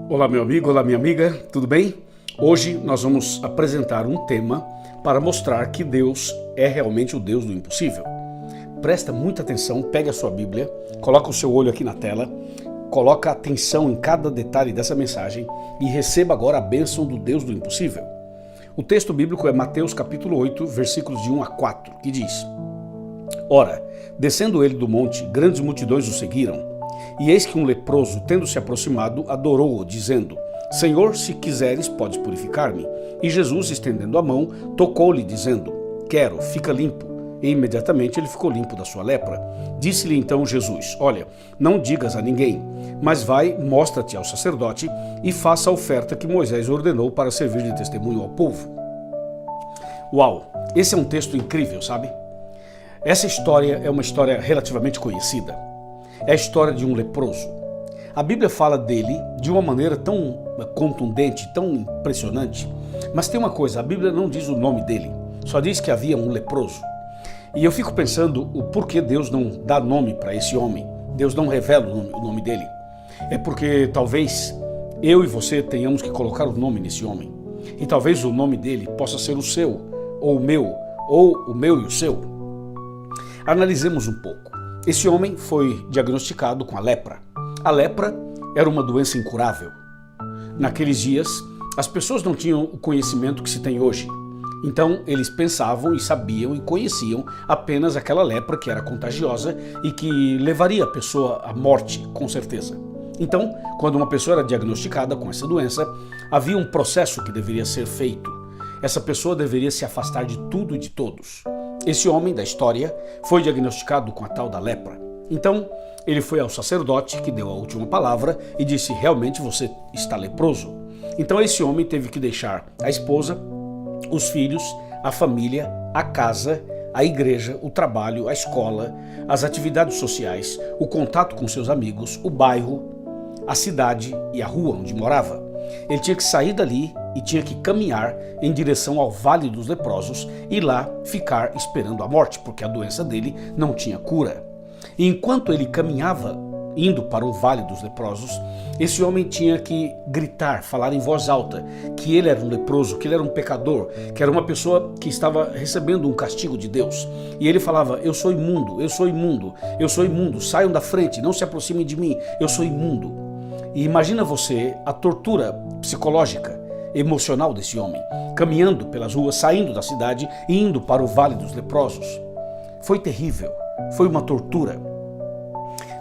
Olá meu amigo, olá minha amiga, tudo bem? Hoje nós vamos apresentar um tema para mostrar que Deus é realmente o Deus do impossível. Presta muita atenção, pegue a sua Bíblia, coloca o seu olho aqui na tela, coloca atenção em cada detalhe dessa mensagem e receba agora a bênção do Deus do impossível. O texto bíblico é Mateus capítulo 8, versículos de 1 a 4, que diz: Ora, descendo ele do monte, grandes multidões o seguiram. E eis que um leproso, tendo se aproximado, adorou-o, dizendo: Senhor, se quiseres, podes purificar-me. E Jesus, estendendo a mão, tocou-lhe, dizendo: Quero, fica limpo. E imediatamente ele ficou limpo da sua lepra. Disse-lhe então Jesus: Olha, não digas a ninguém, mas vai, mostra-te ao sacerdote e faça a oferta que Moisés ordenou para servir de testemunho ao povo. Uau, esse é um texto incrível, sabe? Essa história é uma história relativamente conhecida. É a história de um leproso. A Bíblia fala dele de uma maneira tão contundente, tão impressionante. Mas tem uma coisa, a Bíblia não diz o nome dele, só diz que havia um leproso. E eu fico pensando o porquê Deus não dá nome para esse homem. Deus não revela o nome dele. É porque talvez eu e você tenhamos que colocar o nome nesse homem. E talvez o nome dele possa ser o seu, ou o meu e o seu. Analisemos um pouco. Esse homem foi diagnosticado com a lepra. A lepra era uma doença incurável. Naqueles dias, as pessoas não tinham o conhecimento que se tem hoje. Então, eles pensavam e sabiam e conheciam apenas aquela lepra que era contagiosa e que levaria a pessoa à morte, com certeza. Então, quando uma pessoa era diagnosticada com essa doença, havia um processo que deveria ser feito. Essa pessoa deveria se afastar de tudo e de todos. Esse homem da história foi diagnosticado com a tal da lepra. Então, ele foi ao sacerdote, que deu a última palavra, e disse: realmente você está leproso. Então esse homem teve que deixar a esposa, os filhos, a família, a casa, a igreja, o trabalho, a escola, as atividades sociais, o contato com seus amigos, o bairro, a cidade e a rua onde morava. Ele tinha que sair dali e tinha que caminhar em direção ao Vale dos Leprosos e lá ficar esperando a morte, porque a doença dele não tinha cura. E enquanto ele caminhava, indo para o Vale dos Leprosos, esse homem tinha que gritar, falar em voz alta, que ele era um leproso, que ele era um pecador, que era uma pessoa que estava recebendo um castigo de Deus. E ele falava: eu sou imundo, eu sou imundo, eu sou imundo, saiam da frente, não se aproximem de mim, eu sou imundo. E imagina você a tortura psicológica, emocional desse homem, caminhando pelas ruas, saindo da cidade e indo para o Vale dos Leprosos. Foi terrível, foi uma tortura.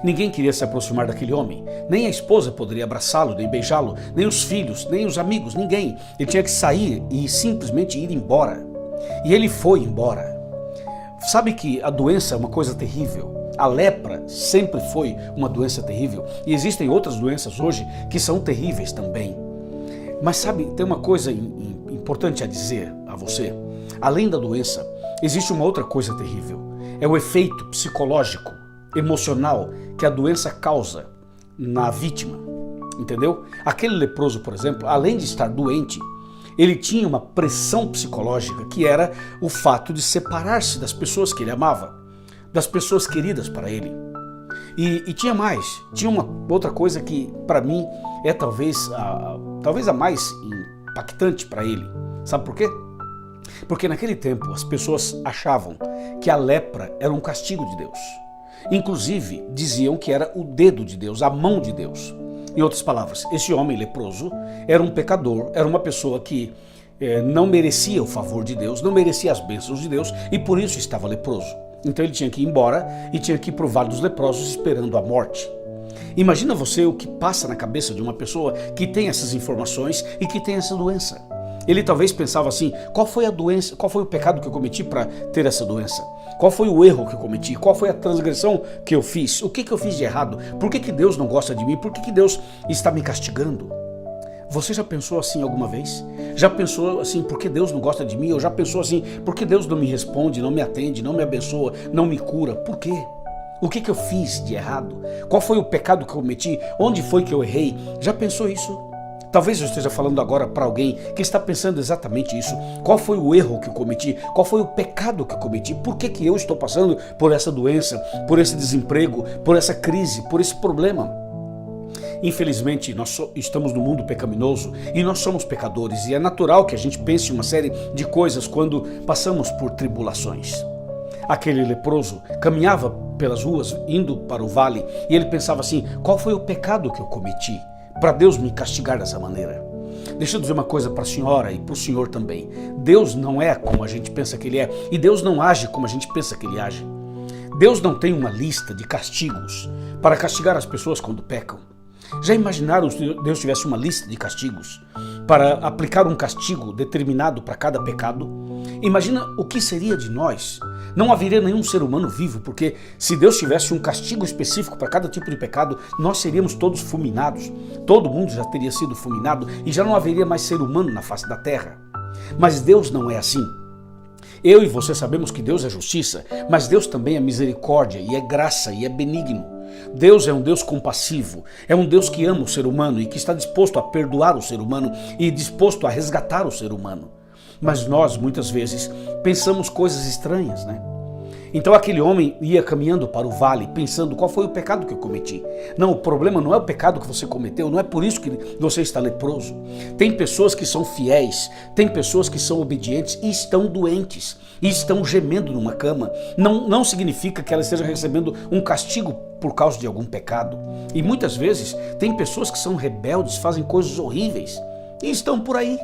Ninguém queria se aproximar daquele homem, nem a esposa poderia abraçá-lo, nem beijá-lo, nem os filhos, nem os amigos, ninguém. Ele tinha que sair e simplesmente ir embora. E ele foi embora. Sabe que a doença é uma coisa terrível. A lepra sempre foi uma doença terrível. E existem outras doenças hoje que são terríveis também. Mas sabe, tem uma coisa importante a dizer a você. Além da doença, existe uma outra coisa terrível. É o efeito psicológico, emocional que a doença causa na vítima. Entendeu? Aquele leproso, por exemplo, além de estar doente, ele tinha uma pressão psicológica que era o fato de separar-se das pessoas que ele amava, das pessoas queridas para ele. E tinha mais, tinha uma outra coisa que para mim é talvez a mais impactante para ele. Sabe por quê? Porque naquele tempo as pessoas achavam que a lepra era um castigo de Deus. Inclusive diziam que era o dedo de Deus, a mão de Deus. Em outras palavras, esse homem leproso era um pecador, era uma pessoa que não merecia o favor de Deus, não merecia as bênçãos de Deus e por isso estava leproso. Então ele tinha que ir embora e tinha que ir para o Vale dos Leprosos esperando a morte. Imagina você o que passa na cabeça de uma pessoa que tem essas informações e que tem essa doença. Ele talvez pensava assim: qual foi a doença, qual foi o pecado que eu cometi para ter essa doença? Qual foi o erro que eu cometi? Qual foi a transgressão que eu fiz? O que eu fiz de errado? Por que Deus não gosta de mim? Por que Deus está me castigando? Você já pensou assim alguma vez? Já pensou assim, por que Deus não gosta de mim? Ou já pensou assim, por que Deus não me responde, não me atende, não me abençoa, não me cura? Por quê? O que eu fiz de errado? Qual foi o pecado que eu cometi? Onde foi que eu errei? Já pensou isso? Talvez eu esteja falando agora para alguém que está pensando exatamente isso. Qual foi o erro que eu cometi? Qual foi o pecado que eu cometi? Por que eu estou passando por essa doença, por esse desemprego, por essa crise, por esse problema? Infelizmente, nós estamos no mundo pecaminoso e nós somos pecadores, e é natural que a gente pense uma série de coisas quando passamos por tribulações. Aquele leproso caminhava pelas ruas indo para o vale e ele pensava assim: qual foi o pecado que eu cometi para Deus me castigar dessa maneira? Deixa eu dizer uma coisa para a senhora e para o senhor também. Deus não é como a gente pensa que ele é, e Deus não age como a gente pensa que ele age. Deus não tem uma lista de castigos para castigar as pessoas quando pecam. Já imaginaram se Deus tivesse uma lista de castigos para aplicar um castigo determinado para cada pecado? Imagina o que seria de nós. Não haveria nenhum ser humano vivo, porque se Deus tivesse um castigo específico para cada tipo de pecado, nós seríamos todos fulminados. Todo mundo já teria sido fulminado e já não haveria mais ser humano na face da terra. Mas Deus não é assim. Eu e você sabemos que Deus é justiça, mas Deus também é misericórdia e é graça e é benigno. Deus é um Deus compassivo, é um Deus que ama o ser humano e que está disposto a perdoar o ser humano e disposto a resgatar o ser humano. Mas nós, muitas vezes, pensamos coisas estranhas, né? Então aquele homem ia caminhando para o vale, pensando: qual foi o pecado que eu cometi? Não, o problema não é o pecado que você cometeu, não é por isso que você está leproso. Tem pessoas que são fiéis, tem pessoas que são obedientes e estão doentes, e estão gemendo numa cama. Não significa que ela esteja recebendo um castigo por causa de algum pecado. E muitas vezes tem pessoas que são rebeldes, fazem coisas horríveis e estão por aí,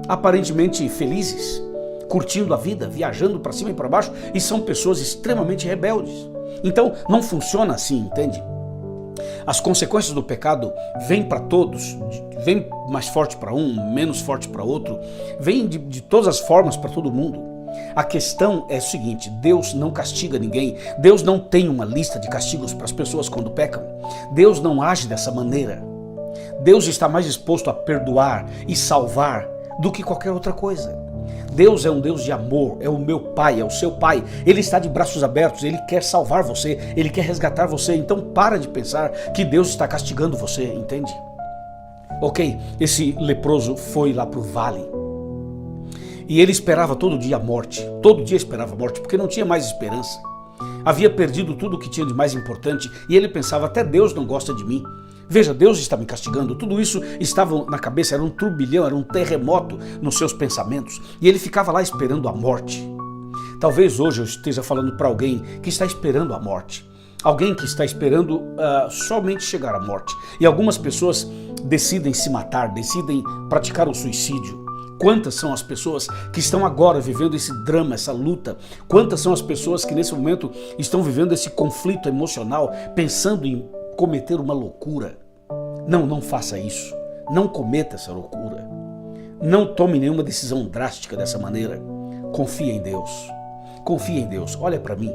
aparentemente felizes, curtindo a vida, viajando para cima e para baixo, e são pessoas extremamente rebeldes. Então não funciona assim, entende? As consequências do pecado vêm para todos, vêm mais forte para um, menos forte para outro, vêm de todas as formas para todo mundo. A questão é o seguinte: Deus não castiga ninguém, Deus não tem uma lista de castigos para as pessoas quando pecam, Deus não age dessa maneira. Deus está mais disposto a perdoar e salvar do que qualquer outra coisa. Deus é um Deus de amor, é o meu Pai, é o seu Pai. Ele está de braços abertos, Ele quer salvar você, Ele quer resgatar você. Então para de pensar que Deus está castigando você, entende? Ok, esse leproso foi lá para o vale e ele esperava todo dia a morte, todo dia esperava a morte, porque não tinha mais esperança. Havia perdido tudo o que tinha de mais importante e ele pensava: até Deus não gosta de mim. Veja, Deus está me castigando. Tudo isso estava na cabeça, era um turbilhão, era um terremoto nos seus pensamentos. E ele ficava lá esperando a morte. Talvez hoje eu esteja falando para alguém que está esperando a morte. Alguém que está esperando somente chegar à morte. E algumas pessoas decidem se matar, decidem praticar o suicídio. Quantas são as pessoas que estão agora vivendo esse drama, essa luta? Quantas são as pessoas que nesse momento estão vivendo esse conflito emocional, pensando em cometer uma loucura? Não faça isso. Não cometa essa loucura. Não tome nenhuma decisão drástica dessa maneira. Confie em Deus. Confie em Deus. Olha para mim.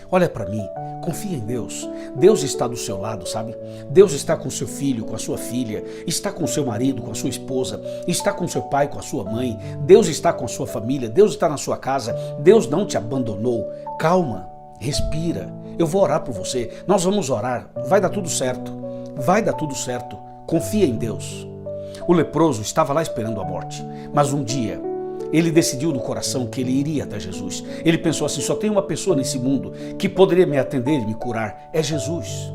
Olha para mim. Confia em Deus. Deus está do seu lado, sabe? Deus está com seu filho, com a sua filha, está com seu marido, com a sua esposa, está com seu pai, com a sua mãe. Deus está com a sua família, Deus está na sua casa. Deus não te abandonou. Calma, respira. Eu vou orar por você. Nós vamos orar. Vai dar tudo certo. Vai dar tudo certo. Confia em Deus. O leproso estava lá esperando a morte, mas um dia ele decidiu no coração que ele iria até Jesus. Ele pensou assim: só tem uma pessoa nesse mundo que poderia me atender e me curar, é Jesus.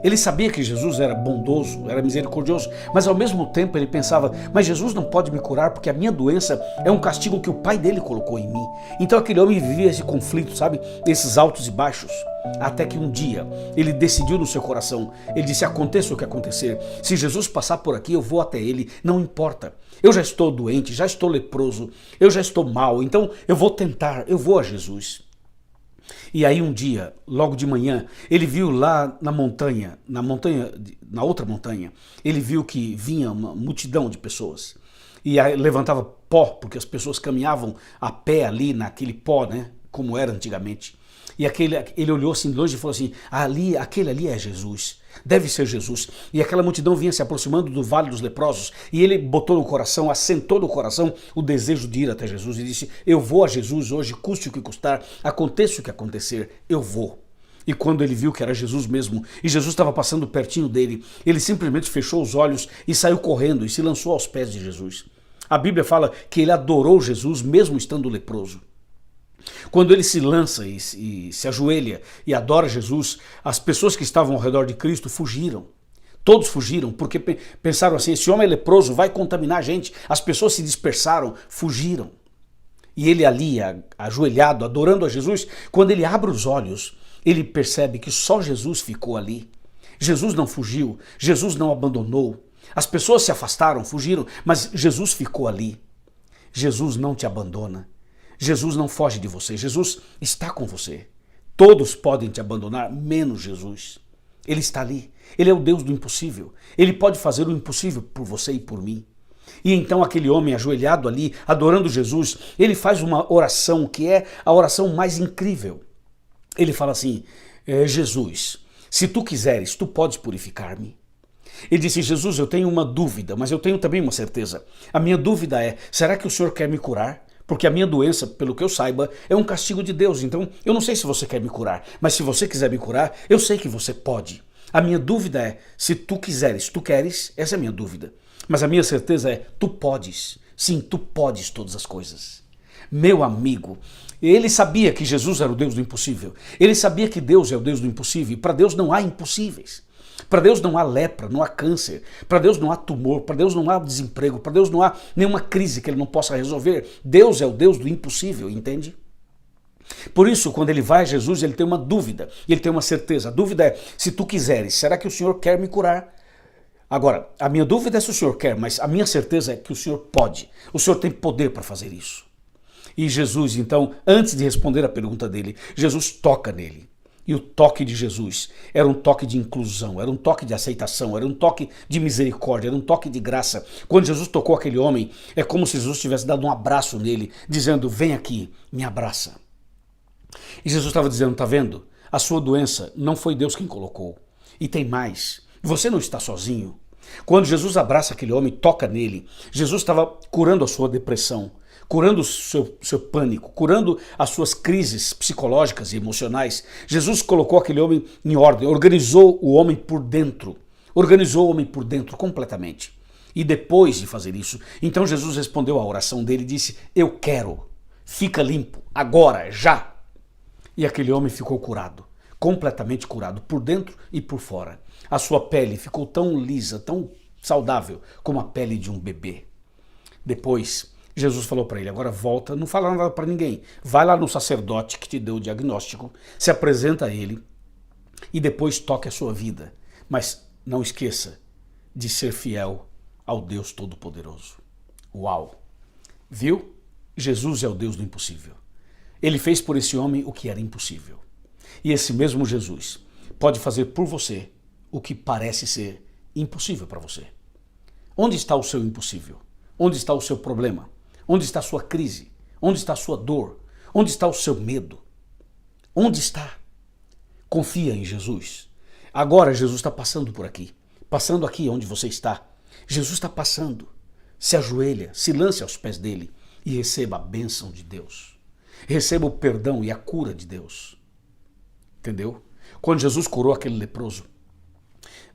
Ele sabia que Jesus era bondoso, era misericordioso, mas ao mesmo tempo ele pensava: mas Jesus não pode me curar porque a minha doença é um castigo que o pai dele colocou em mim. Então aquele homem vivia esse conflito, sabe? Esses altos e baixos. Até que um dia ele decidiu no seu coração, ele disse: aconteça o que acontecer, se Jesus passar por aqui eu vou até ele, não importa. Eu já estou doente, já estou leproso, eu já estou mal, então eu vou tentar, eu vou a Jesus. E aí um dia, logo de manhã, ele viu lá na outra montanha, ele viu que vinha uma multidão de pessoas. E aí levantava pó, porque as pessoas caminhavam a pé ali naquele pó, né? Como era antigamente. E ele olhou assim de longe e falou assim: aquele ali é Jesus, deve ser Jesus. E aquela multidão vinha se aproximando do Vale dos Leprosos, e ele botou no coração, assentou no coração o desejo de ir até Jesus e disse: eu vou a Jesus hoje, custe o que custar, aconteça o que acontecer, eu vou. E quando ele viu que era Jesus mesmo, e Jesus estava passando pertinho dele, ele simplesmente fechou os olhos e saiu correndo e se lançou aos pés de Jesus. A Bíblia fala que ele adorou Jesus mesmo estando leproso. Quando ele se lança e se ajoelha e adora Jesus, as pessoas que estavam ao redor de Cristo fugiram. Todos fugiram porque pensaram assim, esse homem é leproso, vai contaminar a gente. As pessoas se dispersaram, fugiram. E ele ali, ajoelhado, adorando a Jesus, quando ele abre os olhos, ele percebe que só Jesus ficou ali. Jesus não fugiu, Jesus não abandonou. As pessoas se afastaram, fugiram, mas Jesus ficou ali. Jesus não te abandona. Jesus não foge de você. Jesus está com você. Todos podem te abandonar, menos Jesus. Ele está ali. Ele é o Deus do impossível. Ele pode fazer o impossível por você e por mim. E então aquele homem ajoelhado ali, adorando Jesus, ele faz uma oração que é a oração mais incrível. Ele fala assim, Jesus, se tu quiseres, tu podes purificar-me. Ele disse, Jesus, eu tenho uma dúvida, mas eu tenho também uma certeza. A minha dúvida é, será que o Senhor quer me curar? Porque a minha doença, pelo que eu saiba, é um castigo de Deus. Então, eu não sei se você quer me curar, mas se você quiser me curar, eu sei que você pode. A minha dúvida é, se tu quiseres, tu queres, essa é a minha dúvida. Mas a minha certeza é, tu podes. Sim, tu podes todas as coisas. Meu amigo, ele sabia que Jesus era o Deus do impossível. Ele sabia que Deus é o Deus do impossível. E para Deus não há impossíveis. Para Deus não há lepra, não há câncer. Para Deus não há tumor. Para Deus não há desemprego. Para Deus não há nenhuma crise que ele não possa resolver. Deus é o Deus do impossível, entende? Por isso, quando ele vai a Jesus, ele tem uma dúvida. Ele tem uma certeza. A dúvida é, se tu quiseres, será que o Senhor quer me curar? Agora, a minha dúvida é se o Senhor quer, mas a minha certeza é que o Senhor pode. O Senhor tem poder para fazer isso. E Jesus, então, antes de responder a pergunta dele, Jesus toca nele. E o toque de Jesus era um toque de inclusão, era um toque de aceitação, era um toque de misericórdia, era um toque de graça. Quando Jesus tocou aquele homem, é como se Jesus tivesse dado um abraço nele, dizendo, vem aqui, me abraça. E Jesus estava dizendo, tá vendo? A sua doença não foi Deus quem colocou. E tem mais, você não está sozinho. Quando Jesus abraça aquele homem, toca nele, Jesus estava curando a sua depressão, curando o seu pânico, curando as suas crises psicológicas e emocionais. Jesus colocou aquele homem em ordem, organizou o homem por dentro completamente. E depois de fazer isso, então Jesus respondeu à oração dele e disse, eu quero, fica limpo, agora, já. E aquele homem ficou curado, completamente curado, por dentro e por fora. A sua pele ficou tão lisa, tão saudável, como a pele de um bebê. Depois, Jesus falou para ele, agora volta, não fala nada para ninguém. Vai lá no sacerdote que te deu o diagnóstico, se apresenta a ele e depois toque a sua vida. Mas não esqueça de ser fiel ao Deus Todo-Poderoso. Uau! Viu? Jesus é o Deus do impossível. Ele fez por esse homem o que era impossível. E esse mesmo Jesus pode fazer por você o que parece ser impossível para você. Onde está o seu impossível? Onde está o seu problema? Onde está a sua crise? Onde está a sua dor? Onde está o seu medo? Onde está? Confia em Jesus. Agora Jesus está passando por aqui. Passando aqui onde você está. Jesus está passando. Se ajoelha, se lance aos pés dele e receba a bênção de Deus. Receba o perdão e a cura de Deus. Entendeu? Quando Jesus curou aquele leproso,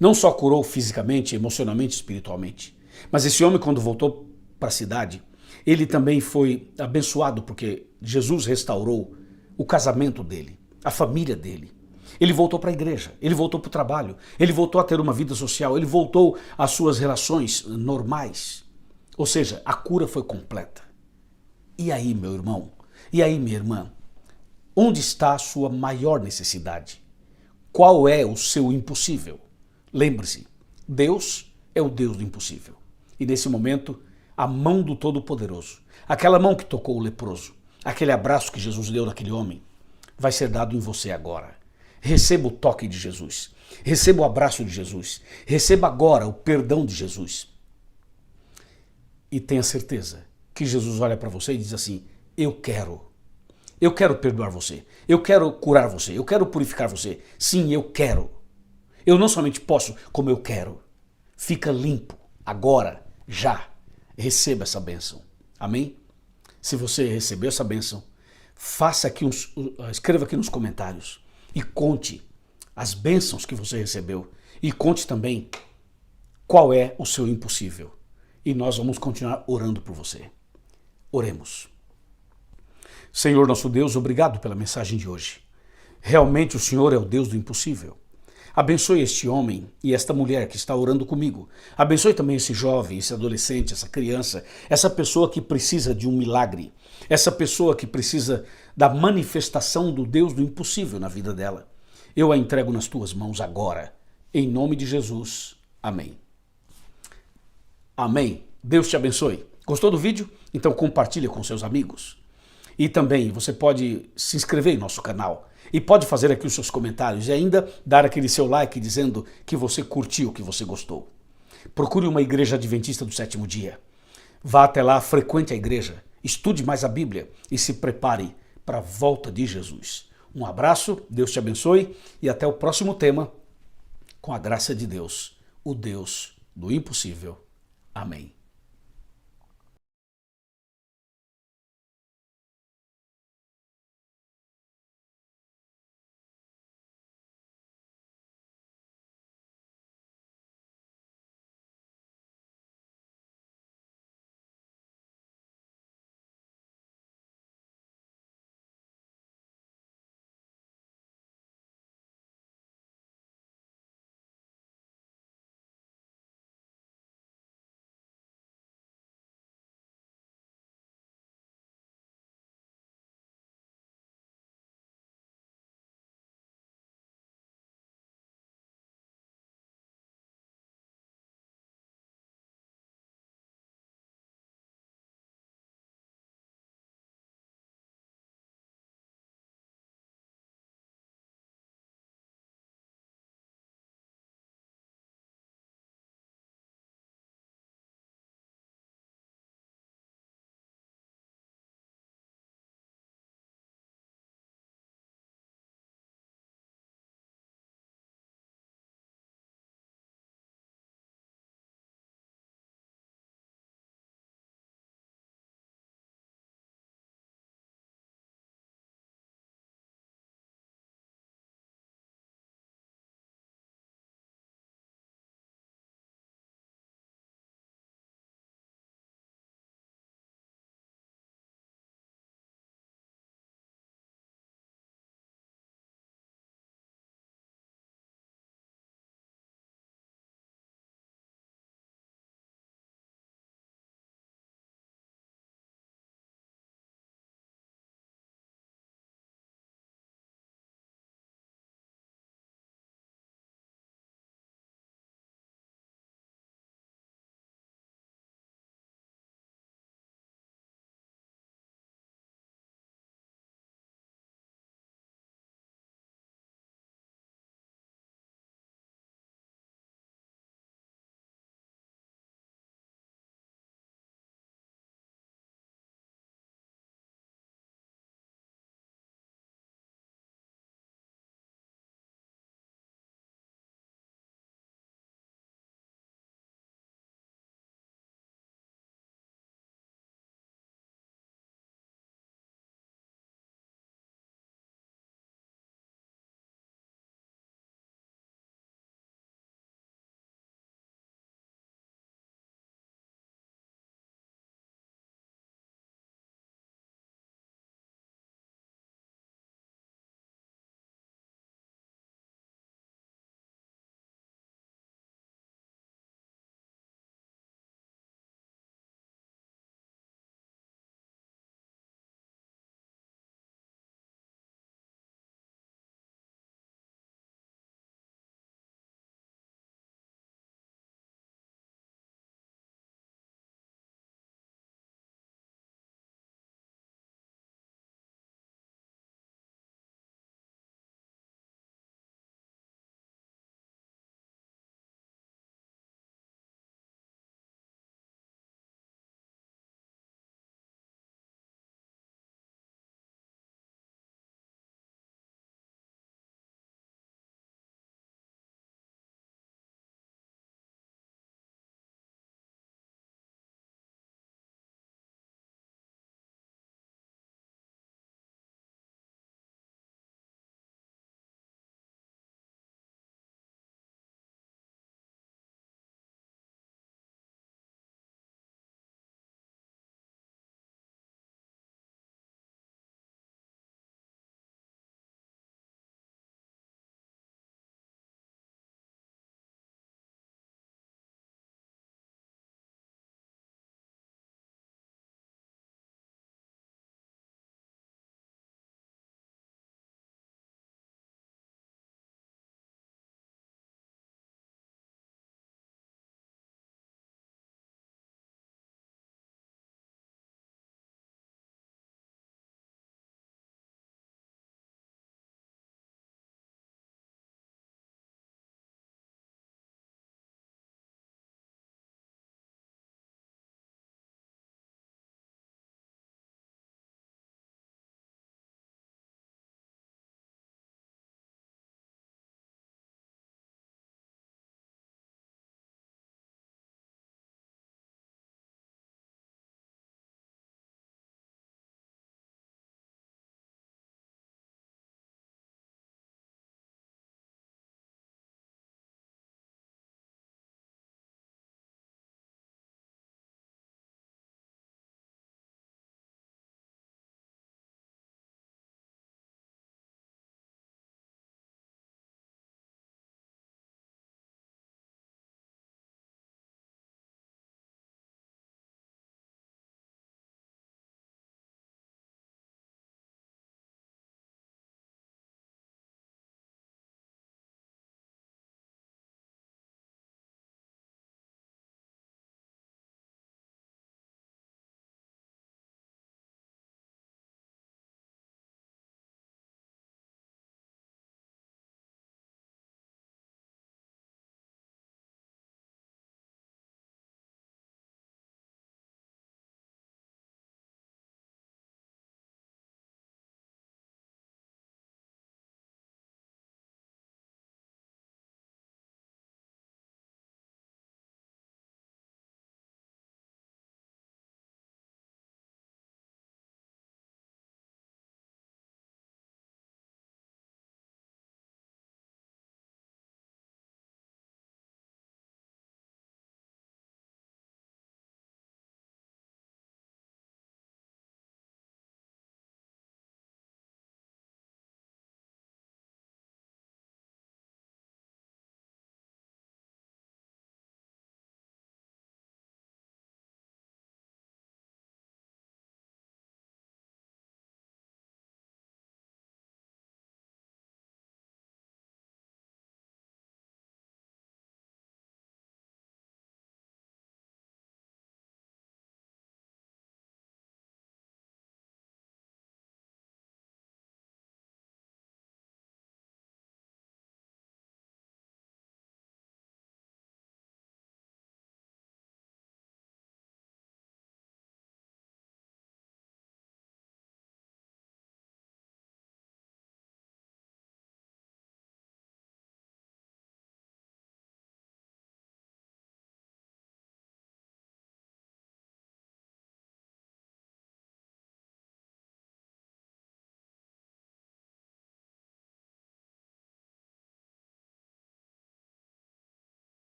não só curou fisicamente, emocionalmente, espiritualmente, mas esse homem, quando voltou para a cidade, ele também foi abençoado porque Jesus restaurou o casamento dele, a família dele. Ele voltou para a igreja, ele voltou para o trabalho, ele voltou a ter uma vida social, ele voltou às suas relações normais. Ou seja, a cura foi completa. E aí, meu irmão? E aí, minha irmã? Onde está a sua maior necessidade? Qual é o seu impossível? Lembre-se, Deus é o Deus do impossível. E nesse momento, a mão do Todo-Poderoso, aquela mão que tocou o leproso, aquele abraço que Jesus deu naquele homem, vai ser dado em você agora. Receba o toque de Jesus, receba o abraço de Jesus, receba agora o perdão de Jesus. E tenha certeza que Jesus olha para você e diz assim, eu quero perdoar você, eu quero curar você, eu quero purificar você. Sim, eu quero. Eu não somente posso, como eu quero. Fica limpo, agora, já. Receba essa bênção. Amém? Se você recebeu essa bênção, escreva aqui nos comentários e conte as bênçãos que você recebeu e conte também qual é o seu impossível. E nós vamos continuar orando por você. Oremos. Senhor nosso Deus, obrigado pela mensagem de hoje. Realmente o Senhor é o Deus do impossível. Abençoe este homem e esta mulher que está orando comigo. Abençoe também esse jovem, esse adolescente, essa criança, essa pessoa que precisa de um milagre, essa pessoa que precisa da manifestação do Deus do impossível na vida dela. Eu a entrego nas tuas mãos agora, em nome de Jesus. Amém. Amém. Deus te abençoe. Gostou do vídeo? Então compartilha com seus amigos. E também você pode se inscrever em nosso canal e pode fazer aqui os seus comentários e ainda dar aquele seu like dizendo que você curtiu, que você gostou. Procure uma igreja adventista do sétimo dia. Vá até lá, frequente a igreja, estude mais a Bíblia e se prepare para a volta de Jesus. Um abraço, Deus te abençoe e até o próximo tema, com a graça de Deus, o Deus do impossível. Amém.